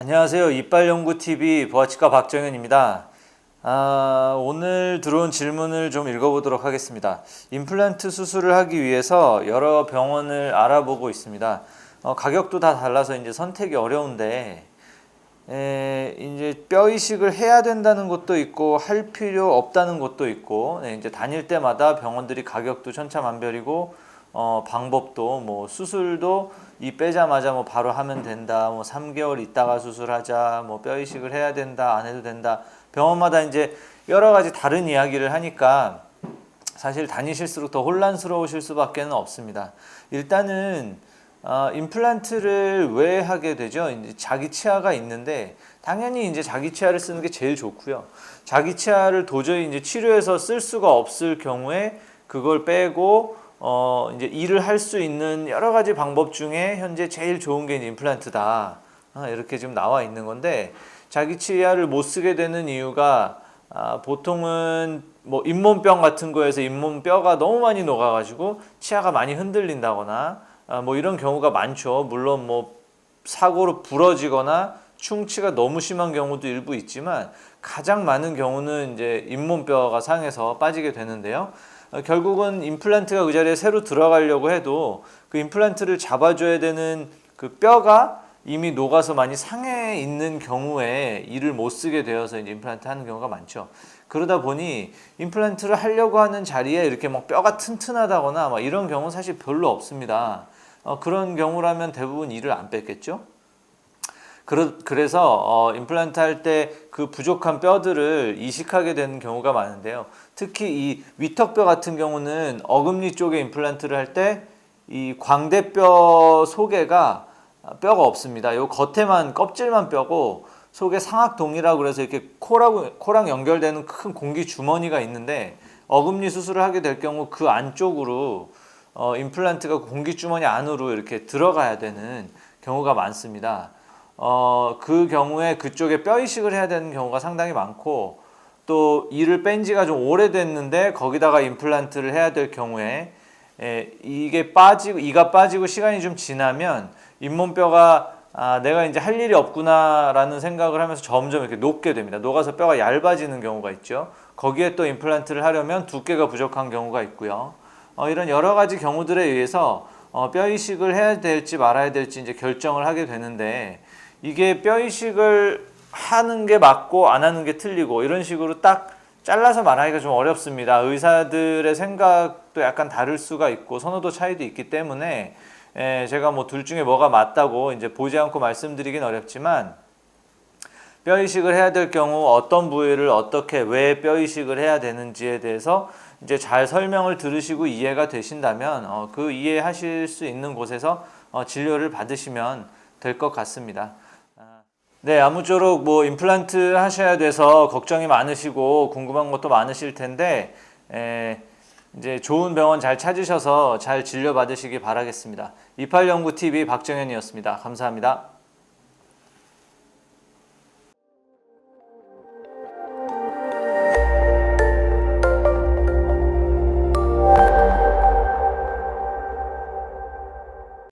안녕하세요. 이빨연구TV 보아치과 박정현입니다. 오늘 들어온 질문을 좀 읽어보도록 하겠습니다. 임플란트 수술을 하기 위해서 여러 병원을 알아보고 있습니다. 가격도 다 달라서 이제 선택이 어려운데, 이제 뼈 이식을 해야 된다는 곳도 있고 할 필요 없다는 곳도 있고, 이제 다닐 때마다 병원들이 가격도 천차만별이고 방법도 뭐 수술도 이 빼자마자 뭐 바로 하면 된다, 뭐 3개월 있다가 수술하자, 뭐 뼈 이식을 해야 된다, 안 해도 된다, 병원마다 이제 여러 가지 다른 이야기를 하니까 사실 다니실수록 더 혼란스러우실 수밖에는 없습니다. 일단은 임플란트를 왜 하게 되죠? 이제 자기 치아가 있는데 당연히 이제 자기 치아를 쓰는 게 제일 좋고요. 자기 치아를 도저히 이제 치료해서 쓸 수가 없을 경우에 그걸 빼고 이제 일을 할 수 있는 여러 가지 방법 중에 현재 제일 좋은 게 임플란트다. 이렇게 지금 나와 있는 건데, 자기 치아를 못 쓰게 되는 이유가 보통은 뭐 잇몸병 같은 거에서 잇몸뼈가 너무 많이 녹아가지고 치아가 많이 흔들린다거나 뭐 이런 경우가 많죠. 물론 뭐 사고로 부러지거나 충치가 너무 심한 경우도 일부 있지만 가장 많은 경우는 이제 잇몸뼈가 상해서 빠지게 되는데요. 결국은 임플란트가 그 자리에 새로 들어가려고 해도 그 임플란트를 잡아줘야 되는 그 뼈가 이미 녹아서 많이 상해 있는 경우에 이를 못 쓰게 되어서 이제 임플란트 하는 경우가 많죠. 그러다 보니 임플란트를 하려고 하는 자리에 이렇게 막 뼈가 튼튼하다거나 막 이런 경우는 사실 별로 없습니다. 그런 경우라면 대부분 이를 안 뺐겠죠. 그래서 임플란트 할 때 그 부족한 뼈들을 이식하게 되는 경우가 많은데요. 특히 이 위턱뼈 같은 경우는 어금니 쪽에 임플란트를 할 때 이 광대뼈 속에가 뼈가 없습니다. 요 겉에만 껍질만 뼈고 속에 상악동이라고 그래서 이렇게 코랑 연결되는 큰 공기 주머니가 있는데, 어금니 수술을 하게 될 경우 그 안쪽으로 임플란트가 공기 주머니 안으로 이렇게 들어가야 되는 경우가 많습니다. 그 경우에 그쪽에 뼈 이식을 해야 되는 경우가 상당히 많고, 또 이를 뺀 지가 좀 오래됐는데 거기다가 임플란트를 해야 될 경우에 이가 빠지고 시간이 좀 지나면 잇몸뼈가 내가 이제 할 일이 없구나라는 생각을 하면서 점점 이렇게 녹게 됩니다. 녹아서 뼈가 얇아지는 경우가 있죠. 거기에 또 임플란트를 하려면 두께가 부족한 경우가 있고요. 이런 여러 가지 경우들에 의해서 뼈 이식을 해야 될지 말아야 될지 이제 결정을 하게 되는데, 이게 뼈 이식을 하는 게 맞고 안 하는 게 틀리고 이런 식으로 딱 잘라서 말하기가 좀 어렵습니다. 의사들의 생각도 약간 다를 수가 있고 선호도 차이도 있기 때문에 제가 뭐 둘 중에 뭐가 맞다고 이제 보지 않고 말씀드리긴 어렵지만, 뼈 이식을 해야 될 경우 어떤 부위를 어떻게 왜 뼈 이식을 해야 되는지에 대해서 이제 잘 설명을 들으시고 이해가 되신다면 그 이해하실 수 있는 곳에서 진료를 받으시면 될 것 같습니다. 네, 아무쪼록 뭐 임플란트 하셔야 돼서 걱정이 많으시고 궁금한 것도 많으실 텐데 이제 좋은 병원 잘 찾으셔서 잘 진료 받으시기 바라겠습니다. 이빨연구TV 박정현이었습니다. 감사합니다.